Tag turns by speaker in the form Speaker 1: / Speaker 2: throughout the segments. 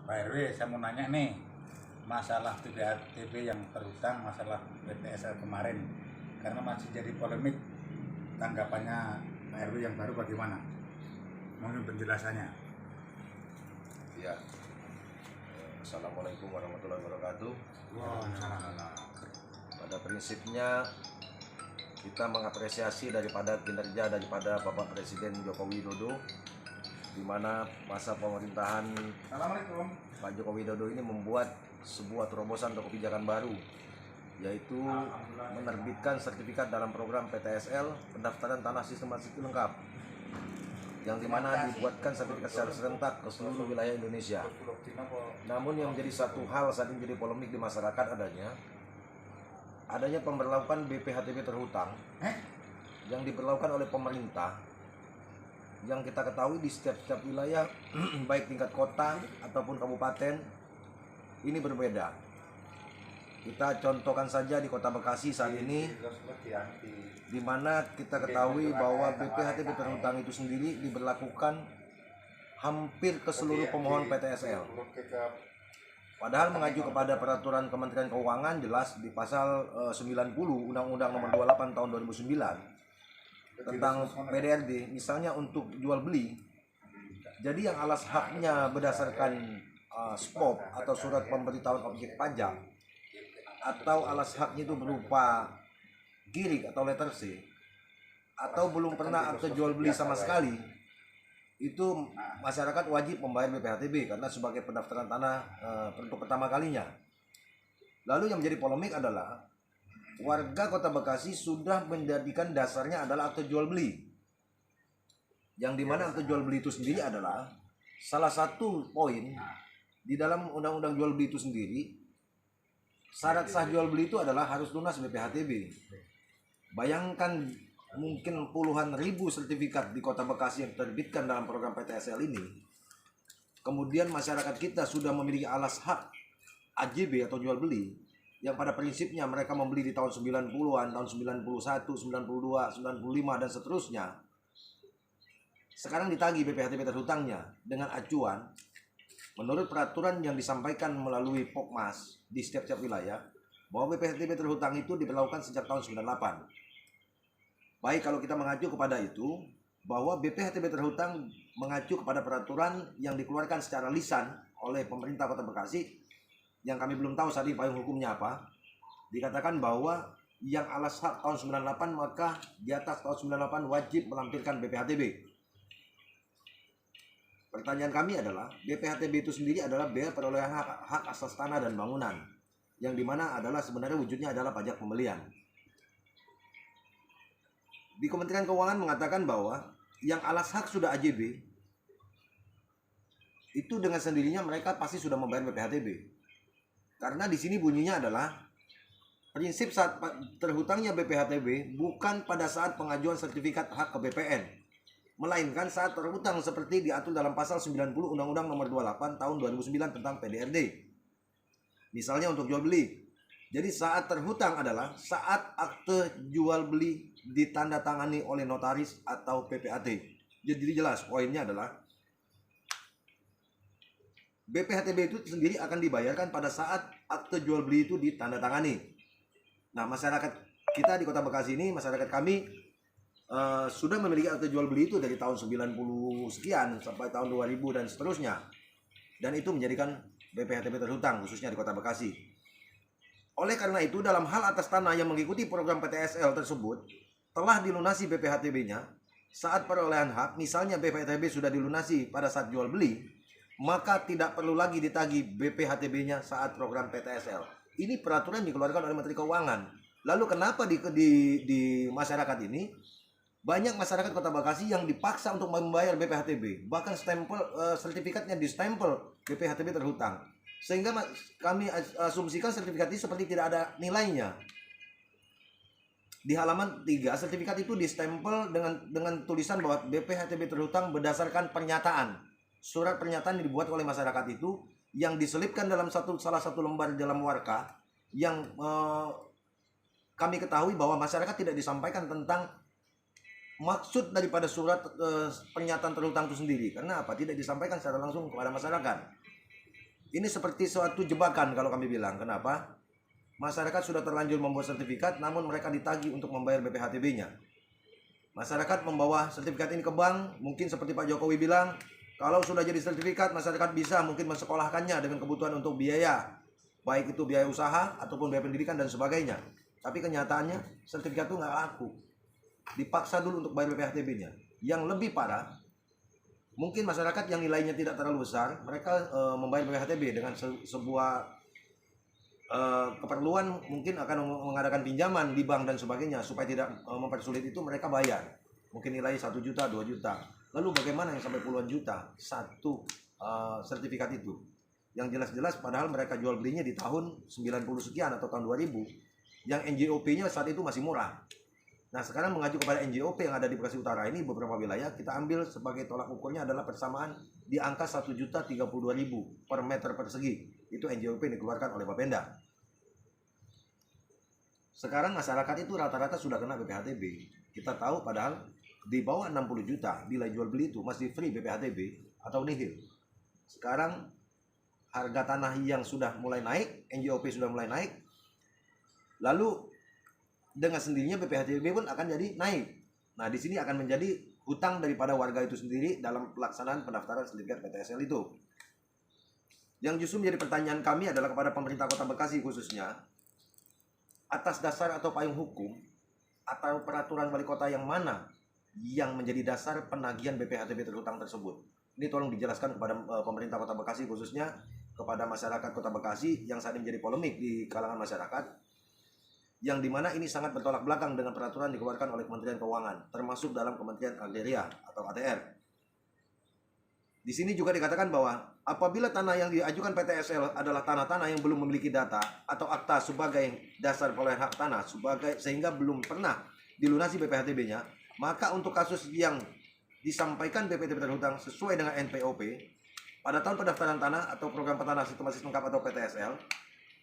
Speaker 1: Pak RW, saya mau nanya nih, masalah PDATB yang terhutang, masalah PTSL kemarin, karena masih jadi polemik. Tanggapannya Pak RW yang baru bagaimana? Mohon penjelasannya.
Speaker 2: Ya, Assalamualaikum warahmatullahi wabarakatuh. Pada prinsipnya kita mengapresiasi daripada kinerja daripada Bapak Presiden Joko Widodo, di mana masa pemerintahan
Speaker 1: Assalamualaikum.
Speaker 2: Pak Joko Widodo ini membuat sebuah terobosan atau kebijakan baru, yaitu menerbitkan sertifikat dalam program PTSL, pendaftaran tanah sistematis lengkap, yang dimana dibuatkan sertifikat secara serentak ke seluruh wilayah Indonesia. Namun yang menjadi satu hal saat ini jadi polemik di masyarakat adanya pemberlakuan BPHTB terhutang yang diberlakukan oleh pemerintah, yang kita ketahui di setiap wilayah baik tingkat kota ataupun kabupaten ini berbeda. Kita contohkan saja di Kota Bekasi saat ini, di mana kita ketahui bahwa BPHTB terhutang itu sendiri diberlakukan hampir ke seluruh pemohon PTSL. Padahal mengacu kepada peraturan Kementerian Keuangan jelas di pasal 90 Undang-Undang Nomor 28 Tahun 2009 tentang PDRD, misalnya untuk jual beli. Jadi yang alas haknya berdasarkan SPOP atau surat pemberitahuan objek pajak, atau alas haknya itu berupa girik atau letter C, atau belum pernah akte jual beli sama sekali, itu masyarakat wajib membayar BPHTB karena sebagai pendaftaran tanah untuk pertama kalinya. Lalu yang menjadi polemik adalah warga Kota Bekasi sudah menjadikan dasarnya adalah akte jual beli, yang dimana akte jual beli itu sendiri adalah salah satu poin di dalam undang-undang jual beli itu sendiri. Syarat sah jual beli itu adalah harus lunas BPHTB. Bayangkan mungkin puluhan ribu sertifikat di Kota Bekasi yang diterbitkan dalam program PTSL ini. Kemudian masyarakat kita sudah memiliki alas hak AJB atau jual beli, yang pada prinsipnya mereka membeli di tahun 90-an, tahun 91, 92, 95 dan seterusnya. Sekarang ditagih BPHTB terhutangnya dengan acuan menurut peraturan yang disampaikan melalui Pokmas di setiap wilayah, bahwa BPHTB terhutang itu diberlakukan sejak tahun 98. Baik, kalau kita mengacu kepada itu, bahwa BPHTB terhutang mengacu kepada peraturan yang dikeluarkan secara lisan oleh pemerintah Kota Bekasi, yang kami belum tahu saat ini payung hukumnya apa. Dikatakan bahwa yang alas hak tahun 98 maka di atas tahun 98 wajib melampirkan BPHTB. Pertanyaan kami adalah, BPHTB itu sendiri adalah biaya perolehan hak asas tanah dan bangunan, yang dimana adalah sebenarnya wujudnya adalah pajak pembelian. Di Kementerian Keuangan mengatakan bahwa yang alas hak sudah AJB, itu dengan sendirinya mereka pasti sudah membayar BPHTB. Karena di sini bunyinya adalah prinsip saat terhutangnya BPHTB bukan pada saat pengajuan sertifikat hak ke BPN, melainkan saat terhutang seperti diatur dalam pasal 90 Undang-Undang Nomor 28 Tahun 2009 tentang PDRD. Misalnya untuk jual beli. Jadi saat terhutang adalah saat akte jual beli ditandatangani oleh notaris atau PPAT. Jadi jelas poinnya adalah BPHTB itu sendiri akan dibayarkan pada saat akte jual beli itu ditandatangani. Nah, masyarakat kita di Kota Bekasi ini, masyarakat kami sudah memiliki akte jual beli itu dari tahun 90 sekian sampai tahun 2000 dan seterusnya. Dan itu menjadikan BPHTB terhutang khususnya di Kota Bekasi. Oleh karena itu, dalam hal atas tanah yang mengikuti program PTSL tersebut telah dilunasi BPHTB-nya saat perolehan hak, misalnya BPHTB sudah dilunasi pada saat jual beli, maka tidak perlu lagi ditagih BPHTB-nya saat program PTSL. Ini peraturan dikeluarkan oleh Menteri Keuangan. Lalu kenapa di masyarakat ini banyak masyarakat Kota Bekasi yang dipaksa untuk membayar BPHTB, bahkan stempel sertifikatnya distempel BPHTB terhutang, sehingga kami asumsikan sertifikat ini seperti tidak ada nilainya. Di halaman 3 sertifikat itu distempel dengan tulisan bahwa BPHTB terhutang berdasarkan pernyataan, surat pernyataan yang dibuat oleh masyarakat itu, yang diselipkan dalam salah satu lembar dalam warka, yang kami ketahui bahwa masyarakat tidak disampaikan tentang maksud daripada surat pernyataan terhutang itu sendiri. Karena apa? Tidak disampaikan secara langsung kepada masyarakat. Ini seperti suatu jebakan kalau kami bilang. Kenapa? Masyarakat sudah terlanjur membuat sertifikat, namun mereka ditagih untuk membayar BPHTB-nya. Masyarakat membawa sertifikat ini ke bank, mungkin seperti Pak Jokowi bilang, kalau sudah jadi sertifikat, masyarakat bisa mungkin mensekolahkannya dengan kebutuhan untuk biaya, baik itu biaya usaha ataupun biaya pendidikan dan sebagainya. Tapi kenyataannya sertifikat itu nggak laku. Dipaksa dulu untuk bayar BPHTB-nya. Yang lebih parah, mungkin masyarakat yang nilainya tidak terlalu besar, mereka membayar BPHTB dengan sebuah keperluan, mungkin akan mengadakan pinjaman di bank dan sebagainya. Supaya tidak mempersulit itu, mereka bayar. Mungkin nilai 1 juta, 2 juta. Lalu bagaimana yang sampai puluhan juta satu sertifikat itu? Yang jelas-jelas padahal mereka jual belinya di tahun 90 sekian atau tahun 2000. Yang NJOP-nya saat itu masih murah. Nah, sekarang mengacu kepada NJOP yang ada di Bekasi Utara ini, beberapa wilayah kita ambil sebagai tolak ukurnya adalah persamaan di angka 1.032.000 per meter persegi. Itu NJOP yang dikeluarkan oleh Bapenda. Sekarang masyarakat itu rata-rata sudah kena BPHTB. Kita tahu padahal di bawah 60 juta nilai jual beli itu masih free BPHTB atau nihil. Sekarang harga tanah yang sudah mulai naik, NJOP sudah mulai naik, lalu dengan sendirinya BPHTB pun akan jadi naik. Nah, di sini akan menjadi hutang daripada warga itu sendiri dalam pelaksanaan pendaftaran sertifikat PTSL itu. Yang justru menjadi pertanyaan kami adalah kepada pemerintah Kota Bekasi khususnya, atas dasar atau payung hukum atau peraturan wali kota yang mana yang menjadi dasar penagihan BPHTB terhutang tersebut. Ini tolong dijelaskan kepada pemerintah Kota Bekasi khususnya kepada masyarakat Kota Bekasi yang saat ini menjadi polemik di kalangan masyarakat, yang dimana ini sangat bertolak belakang dengan peraturan dikeluarkan oleh Kementerian Keuangan, termasuk dalam Kementerian Agraria atau ATR. Di sini juga dikatakan bahwa apabila tanah yang diajukan PTSL adalah tanah-tanah yang belum memiliki data atau akta sebagai dasar perolehan hak tanah sehingga belum pernah dilunasi BPHTB-nya, maka untuk kasus yang disampaikan BPHTB terhutang sesuai dengan NPOP pada tahun pendaftaran tanah atau program petanah sistematis lengkap atau PTSL,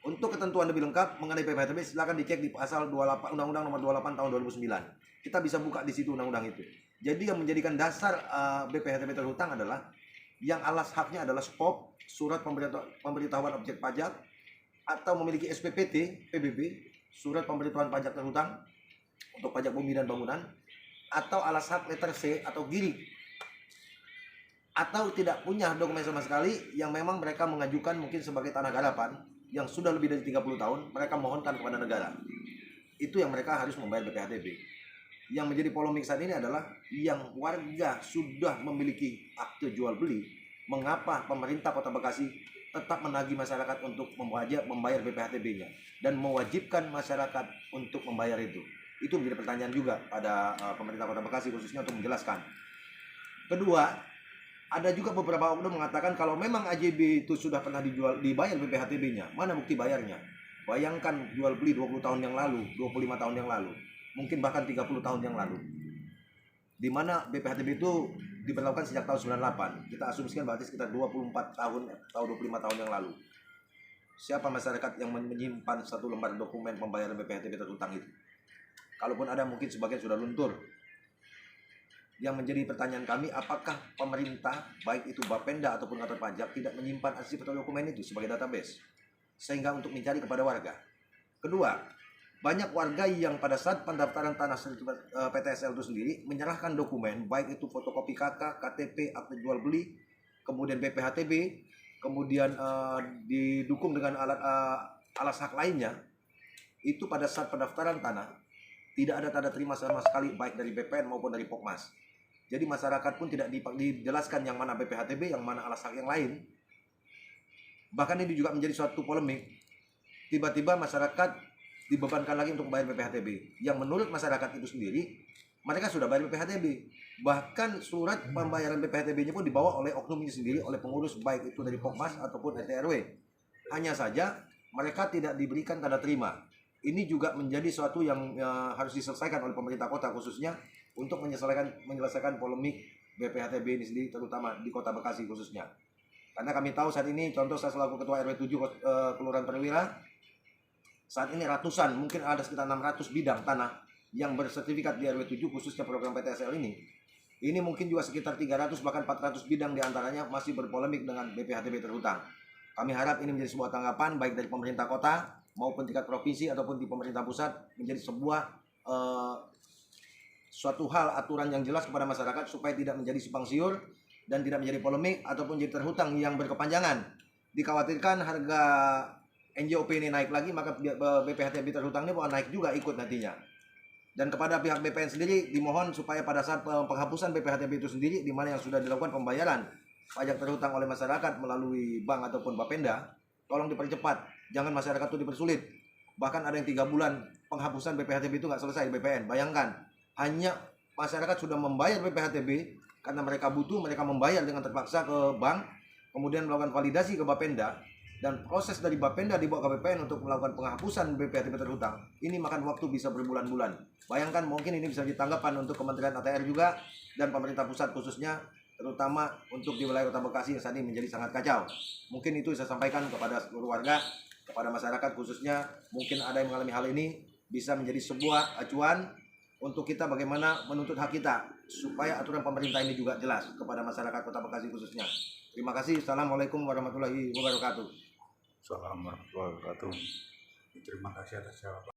Speaker 2: untuk ketentuan lebih lengkap mengenai BPHTB silakan dicek di pasal 28 Undang-Undang Nomor 28 Tahun 2009. Kita bisa buka di situ undang-undang itu. Jadi yang menjadikan dasar BPHTB terhutang adalah yang alas haknya adalah SPOP, surat pemberitahuan objek pajak, atau memiliki SPPT, PBB, surat pemberitahuan pajak terhutang untuk pajak bumi dan bangunan, atau alas hak letter C atau GIRI, atau tidak punya dokumen sama sekali yang memang mereka mengajukan mungkin sebagai tanah garapan yang sudah lebih dari 30 tahun, mereka mohonkan kepada negara. Itu yang mereka harus membayar BPHTB. Yang menjadi polemik saat ini adalah yang warga sudah memiliki akte jual beli, mengapa pemerintah Kota Bekasi tetap menagih masyarakat untuk membayar BPHTB-nya dan mewajibkan masyarakat untuk membayar itu. Itu menjadi pertanyaan juga pada pemerintah Kota Bekasi khususnya untuk menjelaskan. Kedua, ada juga beberapa oknum mengatakan kalau memang AJB itu sudah pernah dibayar BPHTB-nya, mana bukti bayarnya? Bayangkan jual beli 20 tahun yang lalu, 25 tahun yang lalu, mungkin bahkan 30 tahun yang lalu. Di mana BPHTB itu diberlakukan sejak tahun 98. Kita asumsikan berarti sekitar 24 tahun atau 25 tahun yang lalu. Siapa masyarakat yang menyimpan satu lembar dokumen pembayaran BPHTB terhutang itu? Kalaupun ada, mungkin sebagian sudah luntur. Yang menjadi pertanyaan kami, apakah pemerintah, baik itu Bapenda ataupun kantor pajak, tidak menyimpan arsip atau dokumen itu sebagai database, sehingga untuk mencari kepada warga. Kedua, banyak warga yang pada saat pendaftaran tanah PTSL itu sendiri menyerahkan dokumen, baik itu fotokopi KK, KTP, akte jual beli, kemudian BPHTB, kemudian didukung dengan alas hak lainnya. Itu pada saat pendaftaran tanah tidak ada tanda terima sama sekali, baik dari BPN maupun dari Pokmas. Jadi masyarakat pun tidak dijelaskan yang mana BPHTB, yang mana alas hak yang lain. Bahkan ini juga menjadi suatu polemik. Tiba-tiba masyarakat dibebankan lagi untuk bayar BPHTB. Yang menurut masyarakat itu sendiri, mereka sudah bayar BPHTB. Bahkan surat pembayaran BPHTB-nya pun dibawa oleh oknum itu sendiri, oleh pengurus baik itu dari Pokmas ataupun RT RW. Hanya saja mereka tidak diberikan tanda terima. Ini juga menjadi suatu yang harus diselesaikan oleh pemerintah kota khususnya untuk menyelesaikan polemik BPHTB ini sendiri, terutama di Kota Bekasi khususnya. Karena kami tahu saat ini, contoh saya selaku Ketua RW 7 Kelurahan Perwira, saat ini ratusan, mungkin ada sekitar 600 bidang tanah yang bersertifikat di RW 7 khususnya program PTSL ini. Ini mungkin juga sekitar 300 bahkan 400 bidang diantaranya masih berpolemik dengan BPHTB terhutang. Kami harap ini menjadi sebuah tanggapan baik dari pemerintah kota maupun tingkat provinsi ataupun di pemerintah pusat, menjadi sebuah suatu hal aturan yang jelas kepada masyarakat supaya tidak menjadi simpang siur dan tidak menjadi polemik ataupun jadi terhutang yang berkepanjangan. Dikhawatirkan harga NJOP ini naik lagi, maka BPHTB terhutang ini bakal naik juga ikut nantinya. Dan kepada pihak BPN sendiri dimohon supaya pada saat penghapusan BPHTB itu sendiri, di mana yang sudah dilakukan pembayaran pajak terhutang oleh masyarakat melalui bank ataupun Bapenda, tolong dipercepat, jangan masyarakat itu dipersulit. Bahkan ada yang 3 bulan penghapusan BPHTB itu nggak selesai di BPN. Bayangkan, hanya masyarakat sudah membayar BPHTB karena mereka butuh, mereka membayar dengan terpaksa ke bank, kemudian melakukan validasi ke Bapenda, dan proses dari Bapenda dibawa ke BPN untuk melakukan penghapusan BPHTB terhutang. Ini makan waktu bisa berbulan-bulan. Bayangkan, mungkin ini bisa ditanggapan untuk Kementerian ATR juga dan pemerintah pusat khususnya, terutama untuk di wilayah Kota Bekasi yang saat ini menjadi sangat kacau. Mungkin itu saya sampaikan kepada seluruh warga, kepada masyarakat khususnya, mungkin ada yang mengalami hal ini, bisa menjadi sebuah acuan untuk kita bagaimana menuntut hak kita, supaya aturan pemerintah ini juga jelas kepada masyarakat Kota Bekasi khususnya. Terima kasih. Assalamualaikum warahmatullahi wabarakatuh.
Speaker 1: Assalamualaikum warahmatullahi wabarakatuh. Terima kasih atas jawaban.